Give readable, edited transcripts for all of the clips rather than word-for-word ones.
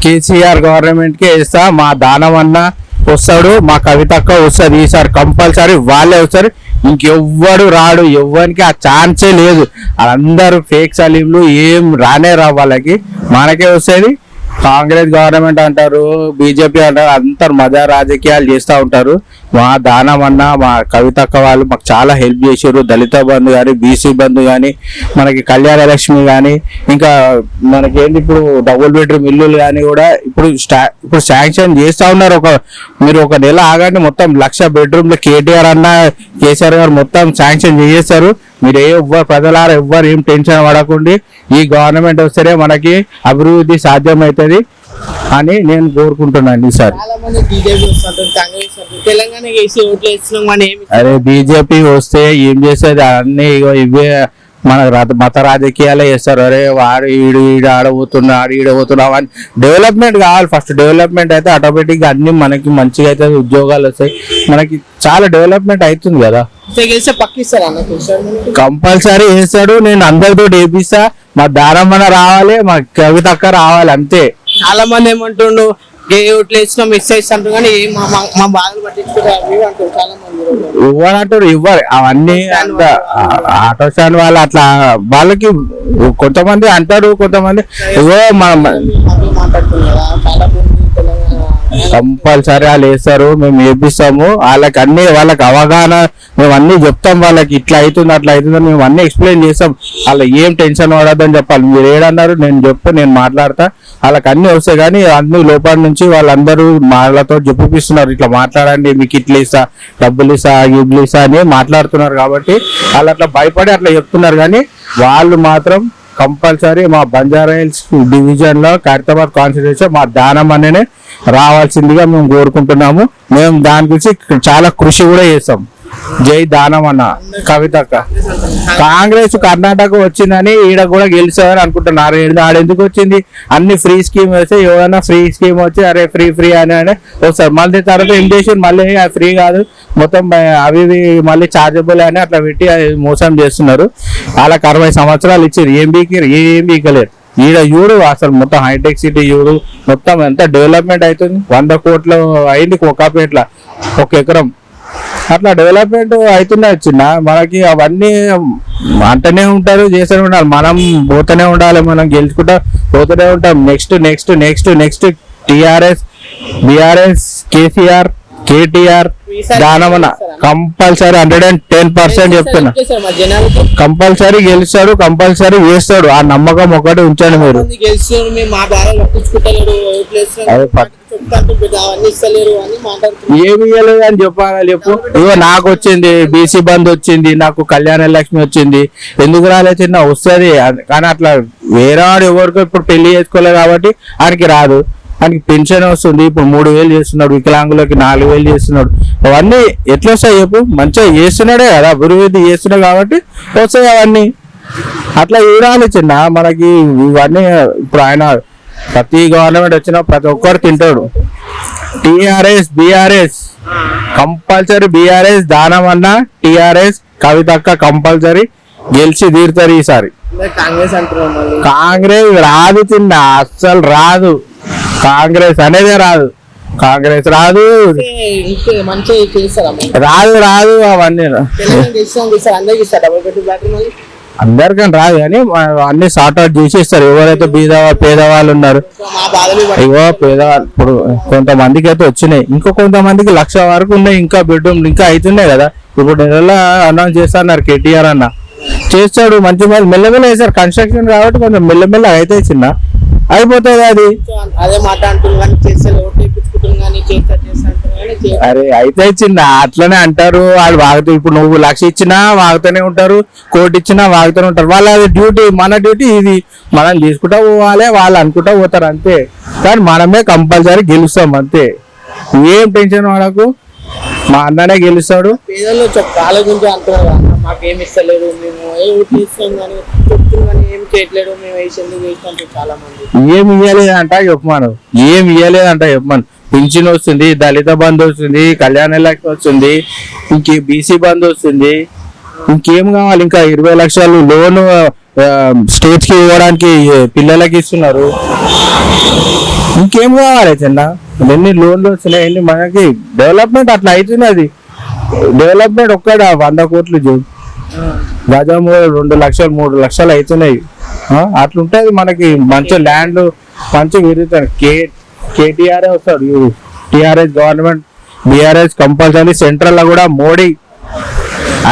KCR government కి వేస్తా. మా దానం అన్న వస్తాడు, మా కవితక్క వస్తుంది. ఈసారి కంపల్సరీ వాళ్ళే వస్తారు, ఇంకెవ్వడు రాడు. ఎవ్వరికి ఆ ఛాన్సే లేదు. అందరూ ఫేక్ సలీంలు ఏం రానే రా వాళ్ళకి. మనకే వస్తుంది. కాంగ్రెస్ గవర్నమెంట్ అంటారు, బీజేపీ అంటారు, అందరు మజా రాజకీయాలు చేస్తూ ఉంటారు. మా దానం అన్న, మా కవితక్క వాళ్ళు మాకు చాలా హెల్ప్ చేశారు. దళిత బంధు కానీ, బీసీ బంధు కానీ, మనకి కళ్యాణ లక్ష్మి కానీ, ఇంకా మనకేంటి ఇప్పుడు డబుల్ బెడ్రూమ్ ఇల్లులు కానీ కూడా ఇప్పుడు శాంక్షన్ చేస్తూ ఉన్నారు. మీరు ఒక నెల ఆగండి, మొత్తం 1,00,000 బెడ్రూమ్లు కేటీఆర్ అన్న, కేసీఆర్ గారు మొత్తం శాంక్షన్ చేసేస్తారు. మీరు ప్రజలారా ఎవ్వరు ఏం టెన్షన్ పడకండి. ఈ గవర్నమెంట్ వస్తేనే మనకి అభివృద్ధి సాధ్యమవుతుంది అని నేను కోరుకుంటున్నాను. ఈసారి అరే బీజేపీ వస్తే ఏం చేసేది? అన్ని ఇవే మన మత రాజకీయాలే చేస్తారు. అరే వాడు ఈడు ఆడబోతున్నా, ఈడబోతున్నావు అని. డెవలప్మెంట్ కావాలి ఫస్ట్. డెవలప్మెంట్ అయితే ఆటోమేటిక్గా అన్ని మనకి మంచిగా అయితే ఉద్యోగాలు వస్తాయి. మనకి చాలా డెవలప్మెంట్ అవుతుంది కదా. కంపల్సరీ వేస్తాడు. నేను అందరితో వేపిస్తా. మా దారమ్మన రావాలి, మా కవితక్క రావాలి, అంతే. చాలా మంది ఏమంటుండు ఓట్లు వేసినా మిస్ చేస్తాను కానీ మా బాధలు పట్టించుకుంటారు చాలా మంది. ఇవ్వనంటారు, ఇవ్వరు అవన్నీ. ఆటో స్టాండ్ వాళ్ళు అట్లా వాళ్ళకి కొంతమంది అంటారు, కొంతమంది ఇవో కంపల్సరీ వాళ్ళు వేస్తారు. మేము వేపిస్తాము. వాళ్ళకి అవగాహన మేము అన్ని చెప్తాం. వాళ్ళకి ఇట్లా అవుతుంది, అట్లా అవుతుంది మేము అన్ని ఎక్స్ప్లెయిన్ చేస్తాం. వాళ్ళకి ఏం టెన్షన్ పడద్దని చెప్పాలి. మీరు ఏడన్నారు నేను మాట్లాడతా. వాళ్ళకి అన్ని వస్తాయి కానీ అన్ని లోపల నుంచి వాళ్ళందరూ వాళ్ళతో చెప్పిస్తున్నారు, ఇట్లా మాట్లాడండి, మీకు ఇట్లా ఇస్తా, డబ్బులు ఇస్తా, ఇడ్లు ఇస్తా అని మాట్లాడుతున్నారు. కాబట్టి వాళ్ళు అట్లా భయపడి అట్లా చెప్తున్నారు. కానీ వాళ్ళు మాత్రం కంపల్సరీ మా బంజారాహిల్స్ డివిజన్ లో ఖైరతాబాద్ కాన్స్టిట్యూషన్ మా దానం అనేనే రావాల్సిందిగా మేము కోరుకుంటున్నాము. మేము దాని గురించి చాలా కృషి కూడా చేస్తాం. జై దానం అన్న కవితక్క. కాంగ్రెస్ కర్ణాటక వచ్చిందని ఈడ కూడా గెలిచామని అనుకుంటున్నారు. ఆడెందుకు వచ్చింది? అన్ని ఫ్రీ స్కీమ్ వేస్తే ఎవరైనా ఫ్రీ స్కీమ్ వచ్చి అరే ఫ్రీ అని వస్తారు. మళ్ళీ తర్వాత ఏం చేసి మళ్ళీ ఫ్రీ కాదు, మొత్తం అవి మళ్ళీ చార్జబుల్ అని అట్లా పెట్టి మోసం చేస్తున్నారు. వాళ్ళకి 60 సంవత్సరాలు ఇచ్చారు, ఏం బీకలేరు. ఈడ చూడు అసలు మొత్తం హైటెక్ సిటీ చూడు, మొత్తం ఎంత డెవలప్మెంట్ అవుతుంది. 100 కోట్లు అయింది కోకాపేట్ల 1 ఎకరం. అట్లా డెవలప్మెంట్ అవుతున్నాయి చిన్న. మనకి అవన్నీ అంటనే ఉంటారు, చేస్తూనే ఉండాలి. మనం పోతూనే ఉండాలి, మనం గెలుచుకుంటా పోతూనే ఉంటాం. Next TRS, BRS, KCR, KTR, దానమన్న కంపల్సరీ 110% చెప్తున్నా. కంపల్సరీ గెలుస్తాడు, కంపల్సరీ వేస్తాడు. ఆ నమ్మకం ఒకటి ఉంచండి మీరు. ఏమి ఇవ్వలేదు అని చెప్పు. ఇగో నాకు వచ్చింది బీసీ బంద్ వచ్చింది, నాకు కళ్యాణ లక్ష్మి వచ్చింది. ఎందుకు రాలేదు? చిన్న వస్తుంది కానీ అట్లా వేరే వాడు ఎవరికో ఇప్పుడు పెళ్లి చేసుకోలేదు కాబట్టి ఆయనకి రాదు. ఆయనకి పెన్షన్ వస్తుంది. ఇప్పుడు 3,000 చేస్తున్నాడు, వికలాంగులకి 4,000 చేస్తున్నాడు. అవన్నీ ఎట్లా వస్తాయి చెప్పు? మంచిగా చేస్తున్నాడే కదా, అభివృద్ధి చేస్తున్నాడు కాబట్టి వస్తాయి అవన్నీ. అట్లా ఇవ్వాలి చిన్న మనకి ఇవన్నీ. ఇప్పుడు ఆయన ప్రతి గవర్నమెంట్ వచ్చినా ప్రతి ఒక్కరు తింటాడు. TRS, BRS compulsory. బిఆర్ఎస్ దానం అన్న, టిఆర్ఎస్ కవితక్క కంపల్సరీ గెలిచి తీరుతారు ఈసారి. కాంగ్రెస్ రాదు చిన్న, అస్సలు రాదు. కాంగ్రెస్ అనేదే రాదు. కాంగ్రెస్ రాదు అవన్నీ. అందరికని రాదు కానీ అన్ని సార్ట్ అవుట్ చేసేస్తారు. ఎవరైతే పేదవాళ్ళు ఉన్నారు, ఇగో పేదవాళ్ళు ఇప్పుడు కొంతమందికి అయితే వచ్చినాయి, ఇంకో కొంతమందికి 1,00,000 వరకు ఉన్నాయి. ఇంకా బెడ్రూమ్ ఇంకా అవుతున్నాయి కదా. ఇప్పుడు నెలలో అనౌన్స్ చేస్తున్నారు కేటీఆర్ అన్న, చేస్తాడు మంచి మెల్లమెల్ల వేస్తారు. కన్స్ట్రక్షన్ కాబట్టి కొంచెం మెల్లమెల్ల అయితే చిన్న అయిపోతుంది. అది అదే మాట అంటున్నారు. అరే అయితే చిన్న అట్లనే అంటారు వాళ్ళు. వాగుతూ ఇప్పుడు నువ్వు 1,00,000 ఇచ్చినా వాగుతూనే ఉంటారు, 1,00,000 ఇచ్చినా వాగుతూనే ఉంటారు. వాళ్ళ డ్యూటీ, మన డ్యూటీ ఇది. మనం తీసుకుంటా పోవాలి, వాళ్ళు అనుకుంటా పోతారు అంతే. కానీ మనమే కంపల్సరీ గెలుస్తాం అంతే. ఏం టెన్షన్ వాడకు, మా అన్ననే గెలుస్తాడు. పేదలు ఆలోచించి అంటున్నారు, మాకేమి ఇస్తలేదు, మేము ఏం చేయట్లేదు, మేము వేసి చాలా మంది. ఏమి ఇవ్వలేదంట చెప్పమాను, ఏమి ఇవ్వలేదంట చెప్పమాను. పింఛన్ వస్తుంది, దళిత బంధు వస్తుంది, కళ్యాణ లక్ష్మి వస్తుంది, ఇంకే బీసీ బంధు వస్తుంది. ఇంకేం కావాలి? ఇంకా 20 లక్షలు లోను స్టేట్స్ కి ఇవ్వడానికి పిల్లలకి ఇస్తున్నారు. ఇంకేం కావాలి చిన్న? ఎన్ని లోన్లు వచ్చినాయి, ఎన్ని మనకి డెవలప్మెంట్ అట్లా అవుతున్నది. డెవలప్మెంట్ ఒక్కడ 100 కోట్లు గజము 2 లక్షలు 3 లక్షలు అవుతున్నాయి. అట్లుంటది మనకి. మంచి ల్యాండ్ మంచి విరుగుతారు. కేటీఆర్ వస్తాడు, TRS government, BRS compulsory. Central లో కూడా మోడీ.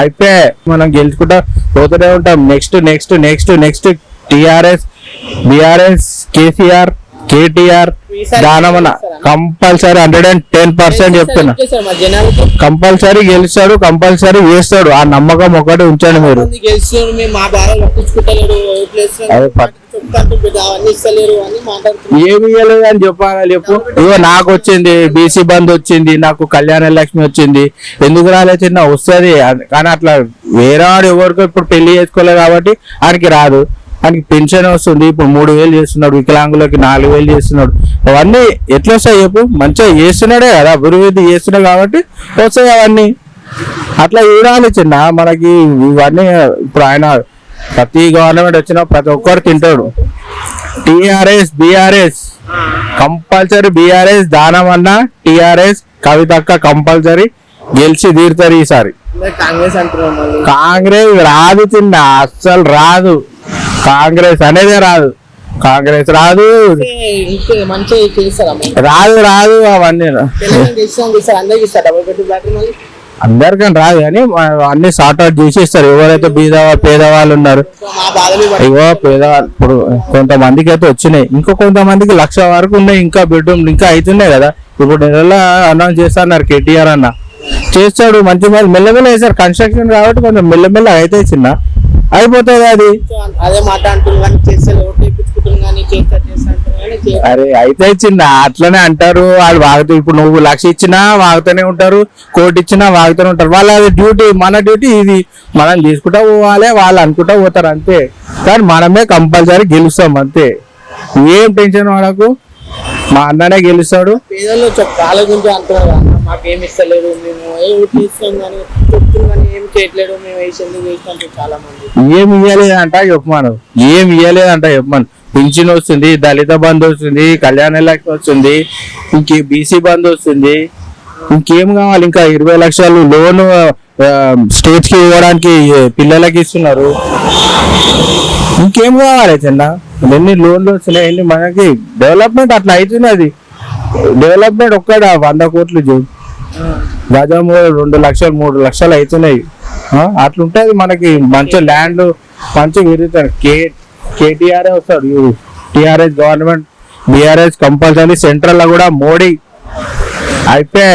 అయితే మనం గెలుచుకుంటా పోతూనే ఉంటాం. Next next next next TRS, BRS, KCR, KTR, దానమన్న కంపల్సరీ 110% చెప్తున్నా. కంపల్సరీ గెలుస్తాడు, కంపల్సరీ వేస్తాడు. ఆ నమ్మకం ఒకటి ఉంచండి మీరు. ఏమి ఇవ్వలేదు అని చెప్పాలి. చెప్పు. ఇగో నాకు వచ్చింది బీసీ బంద్ వచ్చింది, నాకు కళ్యాణ లక్ష్మి వచ్చింది. ఎందుకు రాలేచిన్న? వస్తుంది. కానీ అట్లా వేరే వాడు ఎవరికో ఇప్పుడు పెళ్లి చేసుకోలేదు కాబట్టి ఆయనకి రాదు. ఆయనకి పెన్షన్ వస్తుంది. ఇప్పుడు 3,000 చేస్తున్నాడు, వికలాంగులకి 4,000 చేస్తున్నాడు. అవన్నీ ఎట్లా వస్తాయి చెప్పు? మంచిగా చేస్తున్నాడే కదా, అభివృద్ధి చేస్తున్నాడు కాబట్టి వస్తాయి అవన్నీ. అట్లా చూడాలి చిన్న. మనకి ఇవన్నీ ఇప్పుడు ఆయన ప్రతి గవర్నమెంట్ వచ్చినా ప్రతి ఒక్కరు తింటాడు. TRS, BRS compulsory. బిఆర్ఎస్, దానమన్న, టిఆర్ఎస్, కవితక్క కంపల్సరీ గెలిచి తీరుతారు ఈసారి. కాంగ్రెస్ రాదు చిన్న, అస్సలు రాదు. కాంగ్రెస్ అనేదే రాదు. కాంగ్రెస్ రాదు, రాదు రాదు. అవన్నీ అందరికని రాదు కానీ అన్ని సార్ట్ అవుట్ చేసేస్తారు. ఎవరైతే పేదవాళ్ళు ఉన్నారు, ఇగో పేదవాళ్ళు ఇప్పుడు కొంతమందికి అయితే వచ్చినాయి, ఇంకో కొంతమందికి 1,00,000 వరకు ఉన్నాయి. ఇంకా బెడ్రూమ్ ఇంకా అవుతున్నాయి కదా. ఇప్పుడు నెలలో అనౌన్స్ చేస్తున్నారు కేటీఆర్ అన్న. చేస్తాడు మంచి మెల్లమెల్ల వేస్తారు. కన్స్ట్రక్షన్ కాబట్టి కొంచెం మెల్లమెల్ల అయితే చిన్న అయిపోతుంది అది. అదే మాట అంటున్నారు. అరే అయితే చిన్న అట్లనే అంటారు వాళ్ళు. వాగుతూ ఇప్పుడు నువ్వు 1,00,000 ఇచ్చినా వాగుతూనే ఉంటారు, 1,00,000 ఇచ్చినా వాగుతూనే ఉంటారు. వాళ్ళ డ్యూటీ. మన డ్యూటీ ఇది. మనం తీసుకుంటా పోవాలి, వాళ్ళు అనుకుంటా పోతారు అంతే. కానీ మనమే కంపల్సరీ గెలుస్తాం అంతే. ఏం టెన్షన్ వాళ్ళకు. మా అన్ననే గెలుస్తాడు. పేదల్లో ఆలోచించి అంటున్నారు, మాకేమి ఇస్తలేదు, మేము ఇస్తాం కానీ చెప్తున్నాం ఏం చేయట్లేదు, మేము వేసినట్టు చాలా మంది. ఏమి ఇవ్వలేదంట చెప్పమాను. ఏమి ఇవ్వలేదంట చెప్పమాను. పింఛన్ వస్తుంది, దళిత బంధు వస్తుంది, కళ్యాణ లక్ష్మి వస్తుంది, ఇంకే బీసీ బంధు వస్తుంది. ఇంకేం కావాలి? ఇంకా 20 లక్షలు లోన్ స్టేట్స్ కి ఇవ్వడానికి పిల్లలకి ఇస్తున్నారు. ఇంకేం కావాలి చిన్న? ఎన్ని లోన్లు వచ్చినాయి, ఎన్ని మనకి డెవలప్మెంట్ అట్లా అవుతున్నది. డెవలప్మెంట్ ఒక్కడ 100 కోట్లు గజము 2 లక్షలు 3 లక్షలు అవుతున్నాయి. అట్లుంటది మనకి. మంచి ల్యాండ్ మంచి విరుగుతారు. కేటీఆర్ వస్తాడు, TRS government, BRS compulsory. Central లో కూడా మోడీ. అయితే